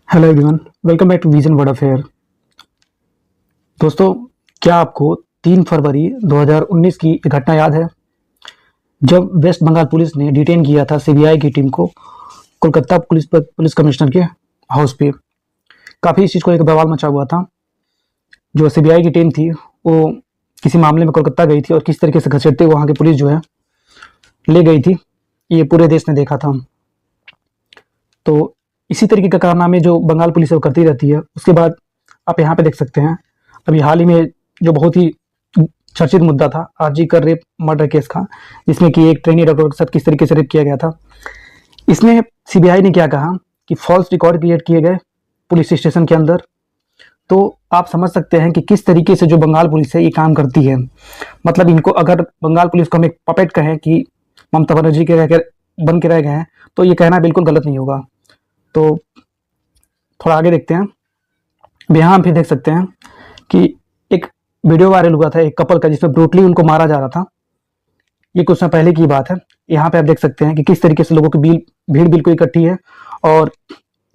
Hello everyone, welcome back to vision world affair. दोस्तों, क्या आपको 3 फरवरी 2019 की एक घटना याद है, जब वेस्ट बंगाल पुलिस ने डिटेन किया था सीबीआई की टीम को कोलकाता पुलिस कमिश्नर के हाउस पे। काफ़ी इस चीज़ को एक बवाल मचा हुआ था। जो सीबीआई की टीम थी वो किसी मामले में कोलकाता गई थी और किस तरीके से घसीटते हुए वहाँ की पुलिस जो है ले गई थी, ये पूरे देश ने देखा था। तो इसी तरीके का कारनामे जो बंगाल पुलिस है वो करती रहती है। उसके बाद आप यहाँ पे देख सकते हैं, अभी हाल ही में जो बहुत ही चर्चित मुद्दा था आरजी कर रेप मर्डर केस का, जिसमें कि एक ट्रेनी डॉक्टर के साथ किस तरीके से रेप किया गया था। इसमें सीबीआई ने क्या कहा कि फॉल्स रिकॉर्ड क्रिएट किए गए पुलिस स्टेशन के अंदर। तो आप समझ सकते हैं कि किस तरीके से जो बंगाल पुलिस है ये काम करती है। मतलब इनको अगर बंगाल पुलिस को हम एक पपेट कहें कि ममता बनर्जी के बन के रह गए हैं, तो ये कहना बिल्कुल गलत नहीं होगा। तो थोड़ा आगे देखते हैं। यहाँ हम फिर देख सकते हैं कि एक वीडियो वायरल हुआ था एक कपल का, जिसमें ब्रूटली उनको मारा जा रहा था। ये कुछ समय पहले की बात है। यहाँ पे आप देख सकते हैं कि किस तरीके से लोगों की भीड़ बिल्कुल इकट्ठी है, और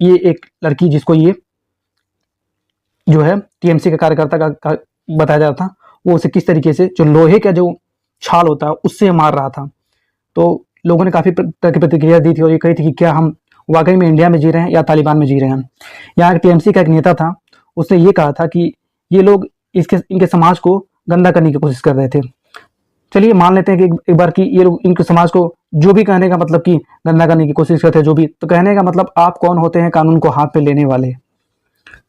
ये एक लड़की जिसको ये जो है टीएमसी का कार्यकर्ता का बताया जा रहा था, वो उसे किस तरीके से जो लोहे का जो छाल होता है उससे मार रहा था। तो लोगों ने काफ़ी तरह की प्रतिक्रिया दी थी और ये कही थी कि क्या हम वाकई में इंडिया में जी रहे हैं या तालिबान में जी रहे हैं। यहाँ टीएमसी का एक नेता था, उसने ये कहा था कि ये लोग इनके समाज को गंदा करने की कोशिश कर रहे थे। चलिए मान लेते हैं कि एक बार कि ये लोग इनके समाज को जो भी कहने का मतलब कि गंदा करने की कोशिश करते हैं, जो भी, तो कहने का मतलब आप कौन होते हैं कानून को हाथ पे लेने वाले।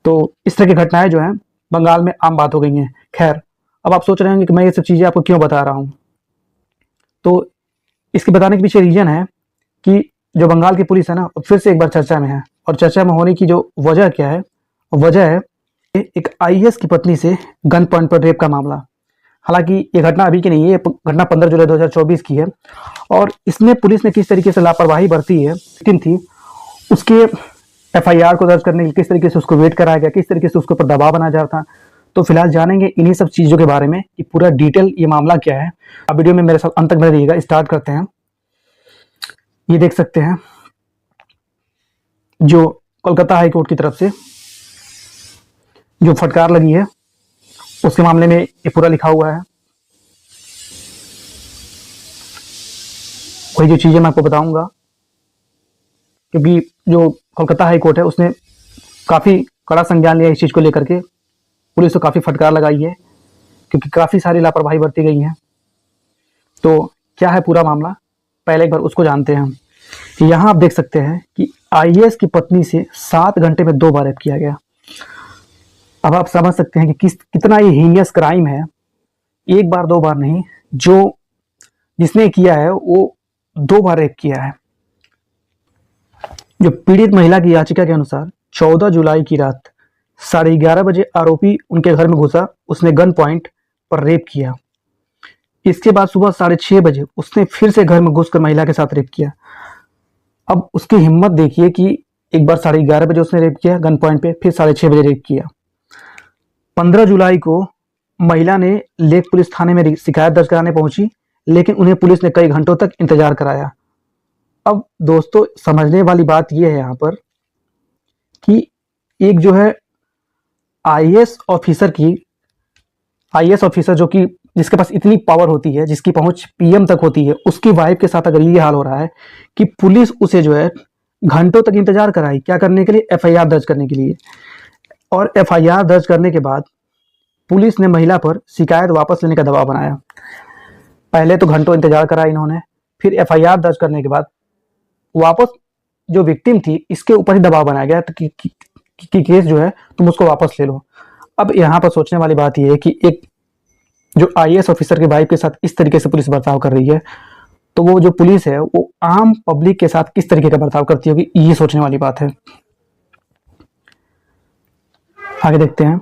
तो इस तरह की घटनाएं जो हैं बंगाल में आम बात हो गई हैं। खैर, अब आप सोच रहे होंगे कि मैं ये सब चीज़ें आपको क्यों बता रहा हूँ। तो इसके बताने के पीछे रीजन है कि जो बंगाल की पुलिस है ना, फिर से एक बार चर्चा में है। और चर्चा में होने की जो वजह क्या है, वजह है एक आईएएस की पत्नी से गन पॉइंट पर रेप का मामला। हालांकि ये घटना अभी की नहीं है, ये घटना 15 जुलाई 2024 की है। और इसमें पुलिस ने किस तरीके से लापरवाही बरती है, टीम थी उसके एफआईआर को दर्ज करने के लिए किस तरीके से उसको वेट कराया गया, किस तरीके से उसके ऊपर दबाव बनाया जा रहा था। तो फिलहाल जानेंगे इन्हीं सब चीज़ों के बारे में कि पूरा डिटेल ये मामला क्या है। आप वीडियो में मेरे साथ अंत तक बने रहिएगा। स्टार्ट करते हैं। ये देख सकते हैं जो कोलकाता हाई कोर्ट की तरफ से जो फटकार लगी है उसके मामले में ये पूरा लिखा हुआ है। वही जो चीज़ें मैं आपको बताऊंगा, क्योंकि जो कोलकाता हाई कोर्ट है उसने काफ़ी कड़ा संज्ञान लिया इस चीज़ को लेकर के। पुलिस को काफ़ी फटकार लगाई है क्योंकि काफ़ी सारी लापरवाही बरती गई है। तो क्या है पूरा मामला, पहले एक बार उसको जानते हैं। यहाँ आप देख सकते हैं कि आईएएस की पत्नी से 7 घंटे में 2 बार रेप किया गया। अब आप समझ सकते हैं कि कितना ये हीनियस क्राइम है। एक बार 2 बार नहीं, जो जिसने किया है वो 2 बार रेप किया है। जो पीड़ित महिला की याचिका के अनुसार 14 जुलाई की रात 11:30 बजे आरोपी उनके घर में घुसा, उसने गन पॉइंट पर रेप किया। इसके बाद सुबह 6:30 बजे उसने फिर से घर में घुसकर महिला के साथ रेप किया। अब उसकी हिम्मत देखिए कि एक बार 11:30 बजे उसने रेप किया गन पॉइंट पे, फिर 6:30 बजे रेप किया। 15 जुलाई को महिला ने लेक पुलिस थाने में शिकायत दर्ज कराने पहुंची, लेकिन उन्हें पुलिस ने कई घंटों तक इंतजार कराया। अब दोस्तों, समझने वाली बात यह है यहाँ पर कि एक जो है आईएएस ऑफिसर जो कि जिसके पास इतनी पावर होती है, जिसकी पहुंच पीएम तक होती है, उसकी वाइफ के साथ अगर ये हाल हो रहा है कि पुलिस उसे जो है घंटों तक इंतजार कराई, क्या करने के लिए? एफआईआर दर्ज करने के लिए। और एफआईआर दर्ज करने के बाद पुलिस ने महिला पर शिकायत वापस लेने का दबाव बनाया। पहले तो घंटों इंतजार करा इन्होंने, फिर एफआईआर दर्ज करने के बाद वापस जो विक्टिम थी इसके ऊपर ही दबाव बनाया गया कि केस जो है तुम उसको वापस ले लो। अब यहाँ पर सोचने वाली बात यह है कि एक जो आईएएस ऑफिसर के वाइफ के साथ इस तरीके से पुलिस बर्ताव कर रही है, तो वो जो पुलिस है वो आम पब्लिक के साथ किस तरीके का बर्ताव करती होगी, ये सोचने वाली बात है। आगे देखते हैं।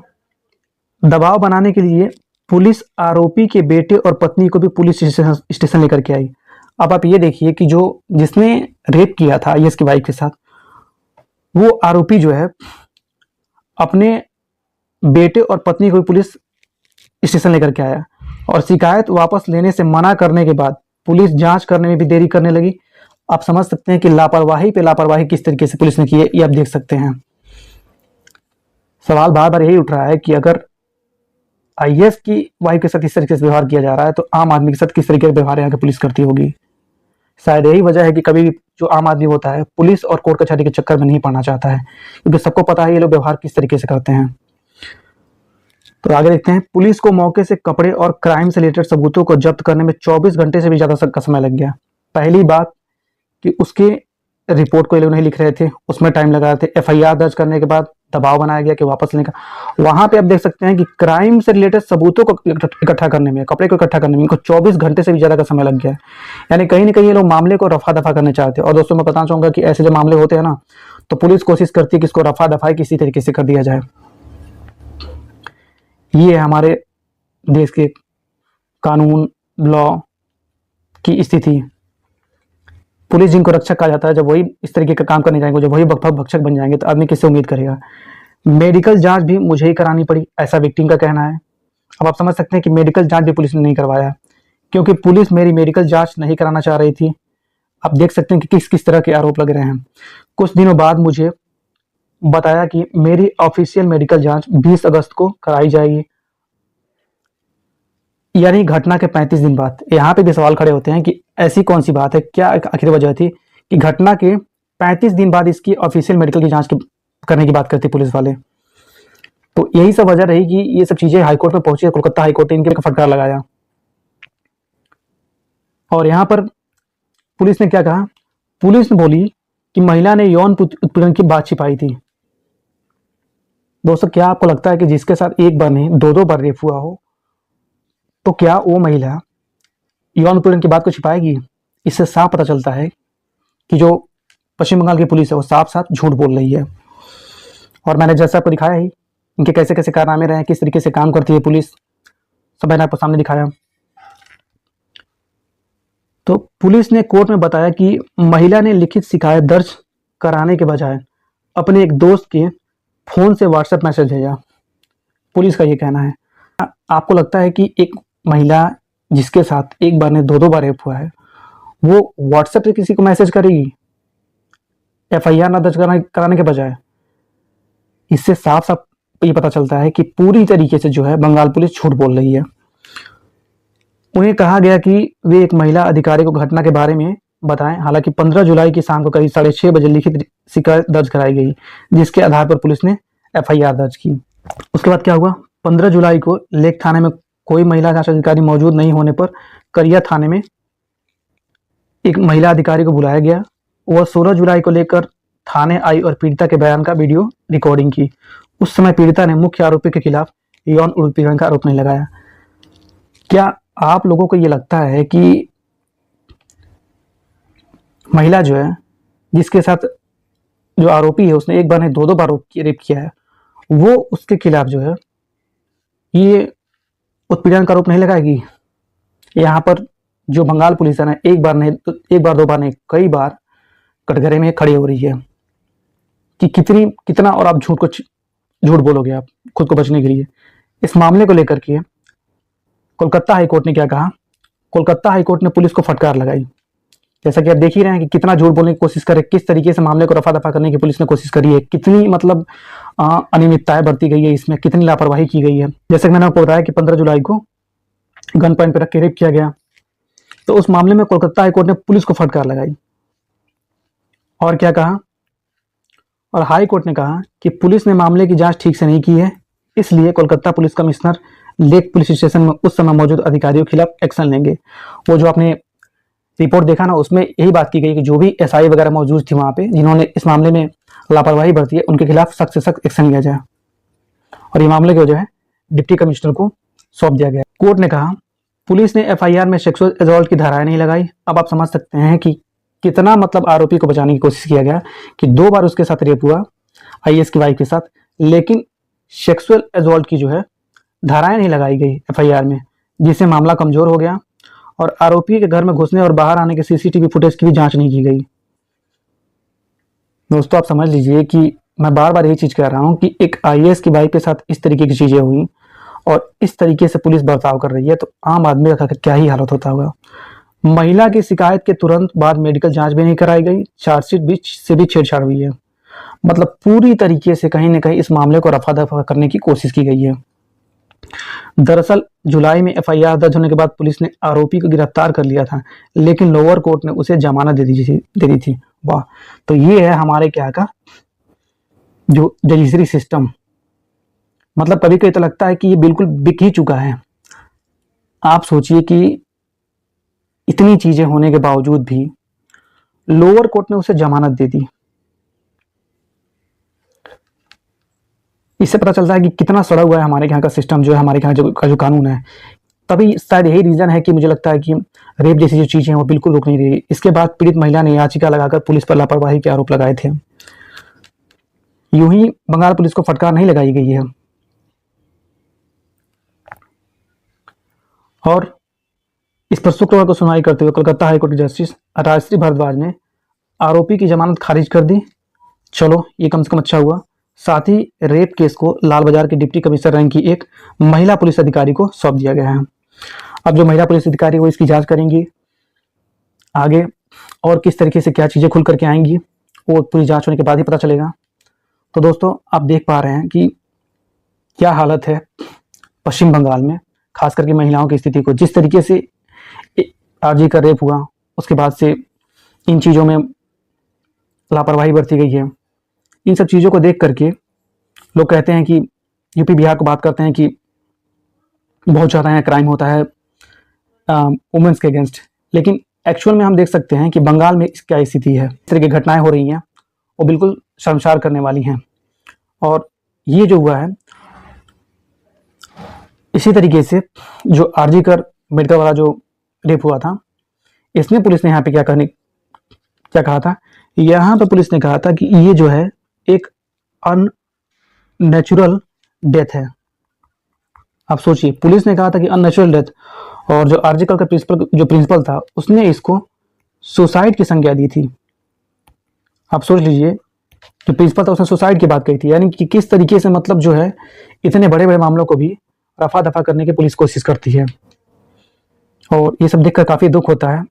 दबाव बनाने के लिए पुलिस आरोपी के बेटे और पत्नी को भी पुलिस स्टेशन लेकर के आई। अब आप ये देखिए कि जिसने रेप किया था आईएएस की वाइफ के साथ, वो आरोपी जो है अपने बेटे और पत्नी को भी पुलिस स्टेशन लेकर के आया, और शिकायत वापस लेने से मना करने के बाद पुलिस जांच करने में भी देरी करने लगी। आप समझ सकते हैं कि लापरवाही पे लापरवाही किस तरीके से पुलिस ने की है, ये आप देख सकते हैं। सवाल बार बार यही उठ रहा है कि अगर आईएएस की वाइफ के साथ इस तरीके से व्यवहार किया जा रहा है तो आम आदमी के साथ किस तरीके से व्यवहार यहाँ की पुलिस करती होगी। शायद यही वजह है कि कभी भी जो आम आदमी होता है पुलिस और कोर्ट कचहरी के चक्कर में नहीं पड़ना चाहता है, क्योंकि सबको पता है ये लोग व्यवहार किस तरीके से करते हैं। तो आगे देखते हैं। पुलिस को मौके से कपड़े और क्राइम से रिलेटेड सबूतों को जब्त करने में 24 घंटे से भी ज्यादा का समय लग गया। पहली बात कि उसके रिपोर्ट को ये लोग नहीं लिख रहे थे, उसमें टाइम लगा रहे थे। एफआईआर दर्ज करने के बाद दबाव बनाया गया कि वापस लेने का। वहां पे आप देख सकते हैं कि क्राइम से रिलेटेड सबूतों को इकट्ठा करने में, कपड़े को इकट्ठा करने में इनको 24 घंटे से भी ज्यादा का समय लग गया है। यानी कहीं ना कहीं ये लोग मामले को रफा दफा करने चाहते हैं। और दोस्तों मैं बताना चाहूंगा कि ऐसे जो मामले होते हैं ना, तो पुलिस कोशिश करती है कि इसको रफा दफाई किसी तरीके से कर दिया जाए। ये है हमारे देश के कानून लॉ की स्थिति। पुलिस जिनको रक्षक कहा जाता है, जब वही इस तरीके का काम करने जाएंगे, जब वही भक्षक बन जाएंगे, तो आदमी किससे उम्मीद करेगा। मेडिकल जांच भी मुझे ही करानी पड़ी, ऐसा विक्टिम का कहना है। अब आप समझ सकते हैं कि मेडिकल जांच भी पुलिस ने नहीं करवाया, क्योंकि पुलिस मेरी मेडिकल जांच नहीं कराना चाह रही थी। आप देख सकते हैं कि किस किस तरह के आरोप लग रहे हैं। कुछ दिनों बाद मुझे बताया कि मेरी ऑफिशियल मेडिकल जांच 20 अगस्त को कराई जाएगी, यानी घटना के 35 दिन बाद। यहाँ पे भी सवाल खड़े होते हैं कि ऐसी कौन सी बात है, क्या आखिर वजह थी कि घटना के 35 दिन बाद इसकी ऑफिशियल मेडिकल की जांच करने की बात करते पुलिस वाले। तो यही सब वजह रही कि ये सब चीजें हाईकोर्ट में पहुंची। कोलकाता हाईकोर्ट ने इनके फटकार लगाया। और यहाँ पर पुलिस ने क्या कहा, पुलिस ने बोली कि महिला ने यौन उत्पीड़न की बात छिपाई थी। दोस्तों क्या आपको लगता है कि जिसके साथ एक बार नहीं 2-2 बार रेप हुआ हो, तो क्या वो महिला यौन उत्पीड़न की बात को छिपाएगी? इससे साफ पता चलता है कि जो पश्चिम बंगाल की पुलिस है वो साफ साफ झूठ बोल रही है। और मैंने जैसा आपको दिखाया ही, इनके कैसे कैसे कारनामे रहे, किस तरीके से काम करती है पुलिस, सब मैंने आपको सामने दिखाया। तो पुलिस ने कोर्ट में बताया कि महिला ने लिखित शिकायत दर्ज कराने के बजाय अपने एक दोस्त के फोन से व्हाट्सएप मैसेज भेजा। पुलिस का ये कहना है। आपको लगता है कि एक महिला जिसके साथ एक बार ने 2-2 बार रेप हुआ है, वो व्हाट्सएप से किसी को मैसेज करेगी एफआईआर ना दर्ज कराने के बजाय? इससे साफ साफ ये पता चलता है कि पूरी तरीके से जो है बंगाल पुलिस झूठ बोल रही है। उन्हें कहा गया कि वे एक महिला अधिकारी को घटना के बारे में बताएं। हालांकि 15 जुलाई की शाम को करीब 6:30 बजे लिखित शिकायत दर्ज कराई गई, जिसके आधार पर पुलिस ने एफआईआर दर्ज की। उसके बाद क्या हुआ, 15 जुलाई को लेक थाने में कोई महिला जांच अधिकारी मौजूद नहीं होने पर करिया थाने में एक महिला अधिकारी को बुलाया गया। वह 16 जुलाई को लेकर थाने आई और पीड़िता के बयान का वीडियो रिकॉर्डिंग की। उस समय पीड़िता ने मुख्य आरोपी के खिलाफ यौन उत्पीड़न का आरोप नहीं लगाया। क्या आप लोगों को यह लगता है कि महिला जो है, जिसके साथ जो आरोपी है उसने एक बार नहीं 2-2 बार रेप किया है, वो उसके खिलाफ जो है ये उत्पीड़न का आरोप नहीं लगाएगी? यहाँ पर जो बंगाल पुलिस है ना, एक बार नहीं, 1-2 बार नहीं, कई बार कटघरे में खड़ी हो रही है कि कितना और आप झूठ बोलोगे आप खुद को बचने के लिए। इस मामले को लेकर के कोलकाता हाईकोर्ट ने क्या कहा, कोलकाता हाईकोर्ट ने पुलिस को फटकार लगाई। जैसा कि आप देख ही रहे हैं कि कितना झूठ बोलने की कोशिश करे, किस तरीके से मामले को रफा दफा करने की पुलिस ने कोशिश करी है, कितनी मतलब अनियमितताएं बरती गई है इसमें, कितनी लापरवाही की गई है। जैसे कि मैंने आपको बताया कि 15 जुलाई को गन पॉइंट पर रख के रेप किया गया, तो उस मामले में कोलकाता हाईकोर्ट ने पुलिस को फटकार लगाई। और क्या कहा, और हाई कोर्ट ने कहा कि पुलिस ने मामले की जांच ठीक से नहीं की है, इसलिए Kolkata police commissioner lake police station में उस समय मौजूद अधिकारियों के खिलाफ एक्शन लेंगे। वो जो आपने रिपोर्ट देखा ना, उसमें यही बात की गई कि जो भी एसआई वगैरह मौजूद थी वहां पे, जिन्होंने इस मामले में लापरवाही बरती है, उनके खिलाफ सख्त से सख्त एक्शन लिया जाए। और ये मामले को जो है डिप्टी कमिश्नर को सौंप दिया गया। कोर्ट ने कहा पुलिस ने एफआईआर में सेक्सुअल असॉल्ट की धाराएं नहीं लगाई। अब आप समझ सकते हैं कि कितना मतलब आरोपी को बचाने की कोशिश किया गया कि 2 बार उसके साथ रेप हुआ आईएएस की वाइफ के साथ, लेकिन सेक्सुअल असॉल्ट की जो है धाराएं नहीं लगाई गई एफआईआर में, जिससे मामला कमजोर हो गया। और आरोपी के घर में घुसने और बाहर आने के सीसीटीवी फुटेज की भी जांच नहीं की गई। दोस्तों आप समझ लीजिए कि मैं बार बार यही चीज कह रहा हूं कि एक आईएएस की वाइफ के साथ इस तरीके की चीजें हुई और इस तरीके से पुलिस बर्ताव कर रही है, तो आम आदमी का क्या ही हालत होता होगा। महिला की शिकायत के तुरंत बाद मेडिकल जांच भी नहीं कराई गई, चार्जशीट से भी छेड़छाड़ हुई है। मतलब पूरी तरीके से कहीं ना कहीं इस मामले को रफा दफा करने की कोशिश की गई है। दरअसल जुलाई में एफआईआर दर्ज होने के बाद पुलिस ने आरोपी को गिरफ्तार कर लिया था, लेकिन लोअर कोर्ट ने उसे जमानत दे दी थी। वाह, तो ये है हमारे क्या का जो जजुडिशरी सिस्टम। मतलब कभी कभी तो लगता है कि ये बिल्कुल बिक ही चुका है। आप सोचिए कि इतनी चीजें होने के बावजूद भी लोअर कोर्ट ने उसे जमानत दे दी। इससे पता चलता है कि कितना सड़ा हुआ है हमारे यहाँ का सिस्टम, जो है हमारे यहाँ जो कानून है। तभी शायद यही रीजन है कि मुझे लगता है कि रेप जैसी जो चीजें हैं वो बिल्कुल रुक नहीं रही। इसके बाद पीड़ित महिला ने याचिका लगाकर पुलिस पर लापरवाही के आरोप लगाए थे। यूं ही बंगाल पुलिस को फटकार नहीं लगाई गई है। और इस पर शुक्रवार को सुनवाई करते हुए कोलकाता हाईकोर्ट के जस्टिस राजश्री भारद्वाज ने आरोपी की जमानत खारिज कर दी। चलो, ये कम से कम अच्छा हुआ। साथ ही रेप केस को लाल बाजार के डिप्टी कमिश्नर रैंक की एक महिला पुलिस अधिकारी को सौंप दिया गया है। अब जो महिला पुलिस अधिकारी वो इसकी जांच करेंगी आगे, और किस तरीके से क्या चीजें खुल करके आएंगी वो पूरी जांच होने के बाद ही पता चलेगा। तो दोस्तों, आप देख पा रहे हैं कि क्या हालत है पश्चिम बंगाल में, खास करके महिलाओं की स्थिति को। जिस तरीके से आरजी का रेप हुआ उसके बाद से इन चीज़ों में लापरवाही बरती गई है। इन सब चीज़ों को देख करके लोग कहते हैं कि यूपी बिहार को बात करते हैं कि बहुत ज़्यादा यहाँ क्राइम होता है वुमेन्स के अगेंस्ट, लेकिन एक्चुअल में हम देख सकते हैं कि बंगाल में क्या स्थिति है। इस तरह की घटनाएं हो रही हैं वो बिल्कुल शर्मसार करने वाली हैं। और ये जो हुआ है, इसी तरीके से जो आरजी कर मेडिकल वाला जो रेप हुआ था, इसमें पुलिस ने यहाँ पे क्या कहा था, यहाँ पे पुलिस ने कहा था कि ये जो है एक अननेचुरल डेथ है। आप सोचिए, पुलिस ने कहा था कि अननेचुरल डेथ, और जो आरजीकर का प्रिंसिपल था उसने इसको सुसाइड की संज्ञा दी थी। आप सोच लीजिए, जो प्रिंसिपल था उसने सुसाइड की बात कही थी। यानी कि किस तरीके से मतलब जो है इतने बड़े बड़े मामलों को भी रफा दफा करने की पुलिस कोशिश करती है। और ये सब देखकर काफी दुख होता है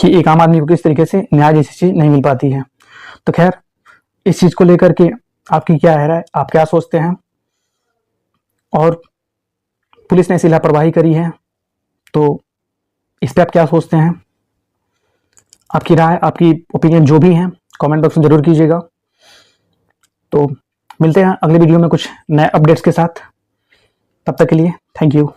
कि एक आम आदमी को किस तरीके से न्याय जैसी चीज नहीं मिल पाती है। तो खैर, इस चीज को लेकर के आपकी क्या है राय, आप क्या सोचते हैं? और पुलिस ने ऐसी लापरवाही करी है तो इस पर आप क्या सोचते हैं? आपकी राय, आपकी ओपिनियन जो भी है कमेंट बॉक्स में जरूर कीजिएगा। तो मिलते हैं अगले वीडियो में कुछ नए अपडेट्स के साथ। तब तक के लिए थैंक यू।